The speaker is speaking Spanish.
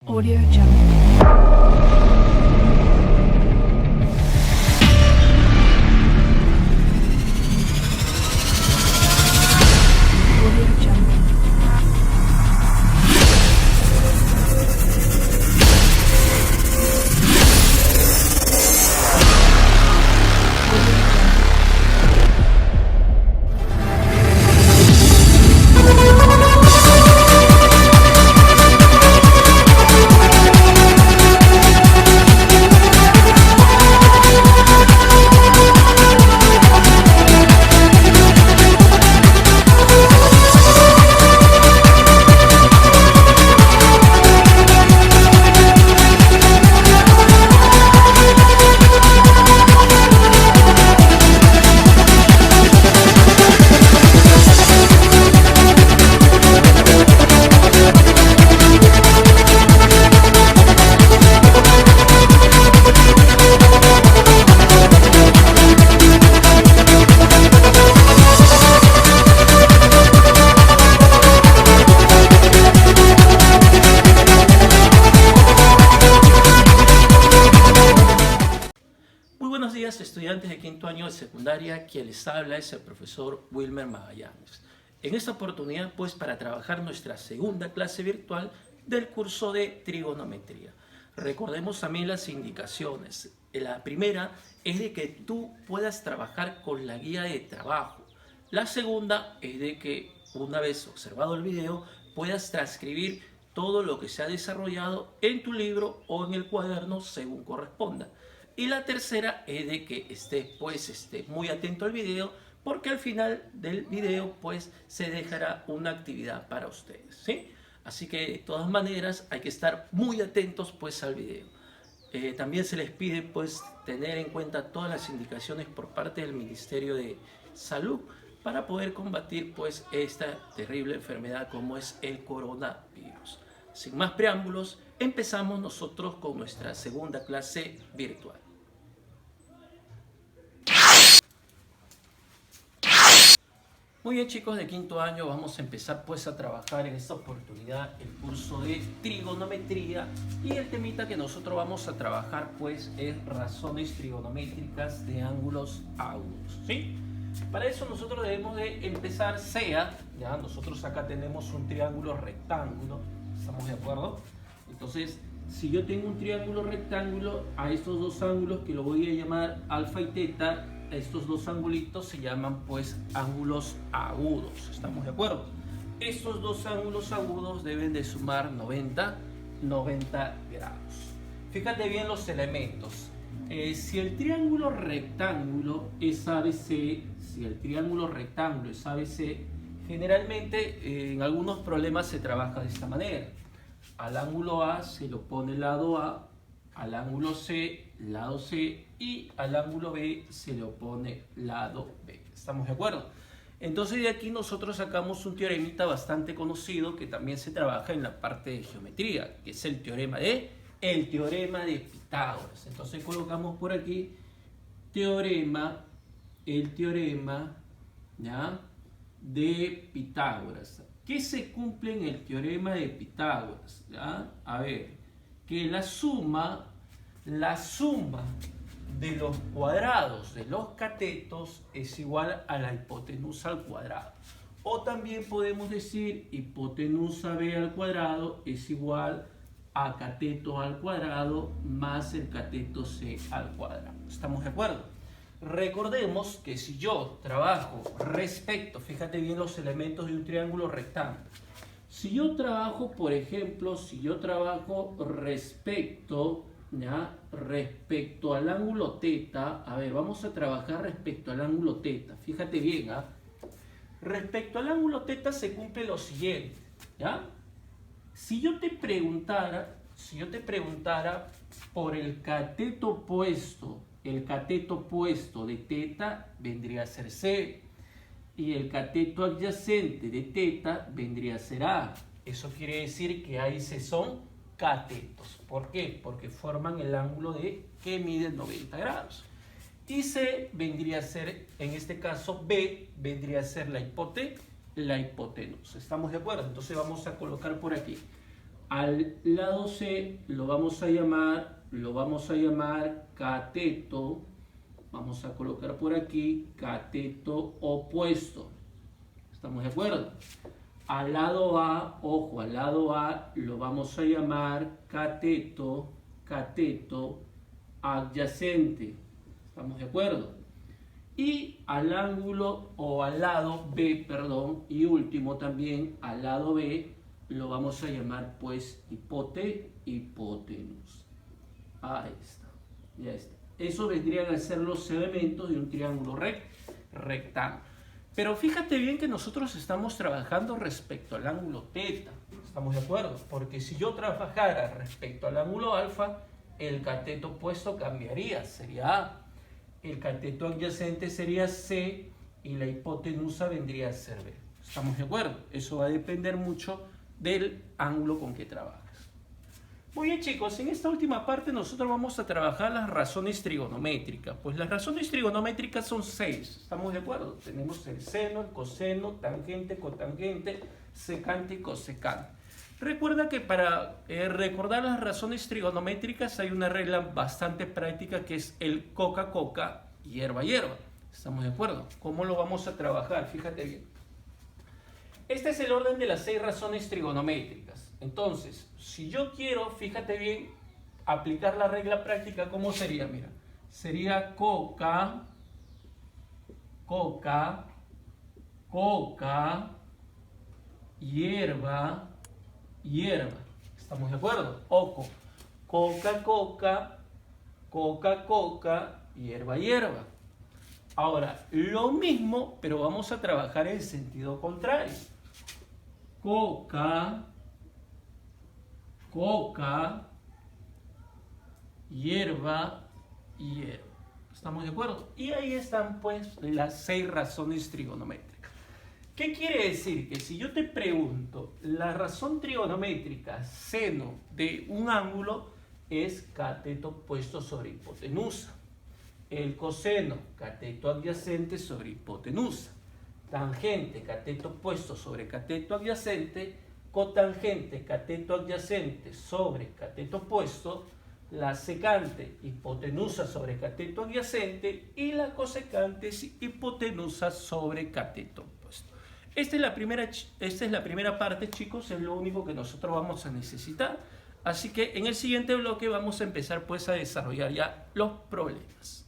Audio Jungle. Audio Jungle. Audio Jungle. Muy buenos días, estudiantes de quinto año de secundaria. Quien les habla es el profesor Wilmer Magallanes. En esta oportunidad, pues, para trabajar nuestra segunda clase virtual del curso de trigonometría. Recordemos también las indicaciones. La primera es de que tú puedas trabajar con la guía de trabajo. La segunda es de que, una vez observado el video, puedas transcribir todo lo que se ha desarrollado en tu libro o en el cuaderno según corresponda. Y la tercera es de que estés muy atento al video, porque al final del video pues se dejará una actividad para ustedes, ¿sí? Así que de todas maneras hay que estar muy atentos pues al video. También se les pide pues tener en cuenta todas las indicaciones por parte del Ministerio de Salud para poder combatir pues esta terrible enfermedad como es el coronavirus. Sin más preámbulos, empezamos nosotros con nuestra segunda clase virtual. Muy bien, chicos de quinto año, vamos a empezar pues a trabajar en esta oportunidad el curso de trigonometría, y el temita que nosotros vamos a trabajar pues es razones trigonométricas de ángulos agudos, ¿sí? Para eso nosotros debemos de empezar sea, ya nosotros acá tenemos un triángulo rectángulo, ¿estamos de acuerdo? Entonces, si yo tengo un triángulo rectángulo, a estos dos ángulos que lo voy a llamar alfa y teta, estos dos angulitos se llaman pues ángulos agudos, ¿estamos de acuerdo? Estos dos ángulos agudos deben de sumar 90 grados. Fíjate bien los elementos. Si el triángulo rectángulo es ABC, generalmente en algunos problemas se trabaja de esta manera. Al ángulo A se lo pone lado A, al ángulo C, lado C, y al ángulo B se le opone lado B. ¿Estamos de acuerdo? Entonces de aquí nosotros sacamos un teoremita bastante conocido que también se trabaja en la parte de geometría, que es el teorema de Pitágoras. Entonces colocamos por aquí el teorema, ¿ya?, de Pitágoras. ¿Qué se cumple en el teorema de Pitágoras? ¿Ya? A ver, que la suma de los cuadrados de los catetos es igual a la hipotenusa al cuadrado. O también podemos decir hipotenusa b al cuadrado es igual a cateto al cuadrado más el cateto c al cuadrado. ¿Estamos de acuerdo? Recordemos que si yo trabajo respecto, fíjate bien los elementos de un triángulo rectángulo. Si yo trabajo, por ejemplo, respecto, ¿ya?, respecto al ángulo teta, a ver, vamos a trabajar respecto al ángulo teta, fíjate bien, ¿ah? Respecto al ángulo teta se cumple lo siguiente, ¿ya? Si yo te preguntara por el cateto opuesto de teta vendría a ser C, y el cateto adyacente de teta vendría a ser A. Eso quiere decir que A y C son catetos. ¿Por qué? Porque forman el ángulo que mide 90 grados. Y C vendría a ser, en este caso B, vendría a ser la hipotenusa. ¿Estamos de acuerdo? Entonces vamos a colocar por aquí Al lado C lo vamos a llamar cateto. Vamos a colocar por aquí cateto opuesto. ¿Estamos de acuerdo? Al lado A, ojo, al lado A lo vamos a llamar cateto adyacente. ¿Estamos de acuerdo? Y al ángulo o al lado B, perdón, y último también al lado B lo vamos a llamar pues hipotenusa. Ahí está, ya está. Eso vendrían a ser los elementos de un triángulo rectángulo. Pero fíjate bien que nosotros estamos trabajando respecto al ángulo teta. ¿Estamos de acuerdo? Porque si yo trabajara respecto al ángulo alfa, el cateto opuesto cambiaría, sería A. El cateto adyacente sería C y la hipotenusa vendría a ser B. ¿Estamos de acuerdo? Eso va a depender mucho del ángulo con que trabajas. Muy bien, chicos, en esta última parte nosotros vamos a trabajar las razones trigonométricas. Pues las razones trigonométricas son 6, ¿estamos de acuerdo? Tenemos el seno, el coseno, tangente, cotangente, secante y cosecante. Recuerda que para recordar las razones trigonométricas hay una regla bastante práctica que es el coca-coca, hierba-hierba. ¿Estamos de acuerdo? ¿Cómo lo vamos a trabajar? Fíjate bien. Este es el orden de las 6 razones trigonométricas. Entonces, si yo quiero, fíjate bien, aplicar la regla práctica, ¿cómo sería? Mira, sería coca, hierba, hierba. ¿Estamos de acuerdo? Ojo, coca, hierba, hierba. Ahora, lo mismo, pero vamos a trabajar en sentido contrario. Coca, hierba, hierba. ¿Estamos de acuerdo? Y ahí están pues las 6 razones trigonométricas. ¿Qué quiere decir? Que si yo te pregunto, la razón trigonométrica seno de un ángulo es cateto opuesto sobre hipotenusa. El coseno, cateto adyacente sobre hipotenusa. Tangente, cateto opuesto sobre cateto adyacente. Cotangente, cateto adyacente sobre cateto opuesto. La secante, hipotenusa sobre cateto adyacente. Y la cosecante, hipotenusa sobre cateto opuesto. Esta es la primera parte, chicos, es lo único que nosotros vamos a necesitar. Así que en el siguiente bloque vamos a empezar pues a desarrollar ya los problemas.